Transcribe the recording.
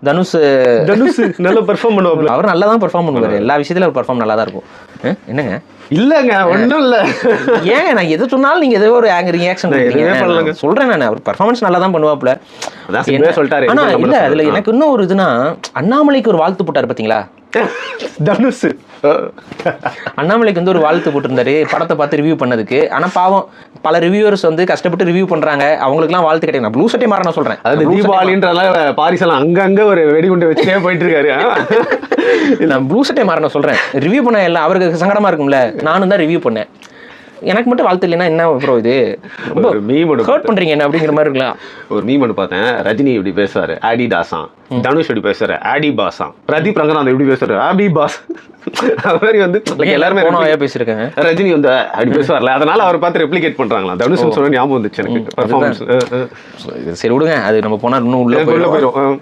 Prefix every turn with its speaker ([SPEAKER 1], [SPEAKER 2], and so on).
[SPEAKER 1] தனுஷ்
[SPEAKER 2] நல்லா பெர்ஃபார்ம் பண்ணுவாப்ல.
[SPEAKER 1] அவர் நல்லா தான் பெர்ஃபார்ம் பண்ணுவார். எல்லா விஷயத்துல அவர் பெர்ஃபார்ம் நல்லா தான் இருக்கும். என்னங்க
[SPEAKER 2] இல்லங்க ஒன்றும் இல்லை.
[SPEAKER 1] ஏங்க நான் எது சொன்னாலும் நீங்க ஏதோ ஒரு ரியாக்ஷன் சொல்றேன். நான் அவர் பெர்ஃபார்மன்ஸ் நல்லா தான் பண்ணுவாப்ல.
[SPEAKER 2] சொல்லிட்டாரு.
[SPEAKER 1] ஆனா இல்ல அதுல எனக்கு இன்னும் ஒரு இதுனா அண்ணாமலைக்கு ஒரு வாழ்த்து போட்டாரு பாத்தீங்களா
[SPEAKER 2] தனுஷ்.
[SPEAKER 1] அண்ணாமலைக்கு வந்து ஒரு வாழ்த்து போட்டிருந்தாரு படத்தை பார்த்து ரிவ்யூ பண்ணதுக்கு. ஆனா பாவம் பல ரிவ்யூவர்ஸ் வந்து கஷ்டப்பட்டு ரிவ்யூ பண்றாங்க, அவங்களுக்குலாம் வாழ்த்து கிடையாது. நான் ப்ளூ சட்டை மாற நான் சொல்றேன்.
[SPEAKER 2] அதாவது தீபாவளின்றதால பாரிசெல்லாம் அங்கங்க ஒரு வெடிகுண்டு வச்சுட்டே போயிட்டு இருக்காரு.
[SPEAKER 1] நான் ப்ளூ சட்டை மாற நான் சொல்றேன். ரிவ்யூ பண்ண எல்லாம் அவருக்கு சங்கடமா இருக்கும்ல, நானும் தான் ரிவ்யூ பண்ணேன். எனக்கு மட்டும் வாழ்த்து இல்லைன்னா என்ன ப்ரோ இது ரொம்ப ஹர்ட் பண்றீங்க என்ன அப்படிங்கிற மாதிரி இருக்கலாம்.
[SPEAKER 2] ஒரு மீம் ஒன்று பார்த்தேன். ரஜினி இப்படி பேசுவாரு ஆடி டாசான், தனுஷ் இப்படி பேசுவாரு ஆடி பாசான், பிரதீப் ரங்கநாதன் எப்படி பேசுவாரு ஆடி பாஸ். அது மாதிரி வந்து எல்லாருமே
[SPEAKER 1] பேசியிருக்காங்க.
[SPEAKER 2] ரஜினி வந்து அப்படி பேசுவார்ல, அதனால அவர் பார்த்து ரெப்ளிகேட் பண்றாங்களா தனுஷ் சொன்ன ஞாபகம் வந்துச்சு எனக்கு.
[SPEAKER 1] சரி விடுங்க, அது நம்ம போனா இன்னும் உள்ள போயிடும்.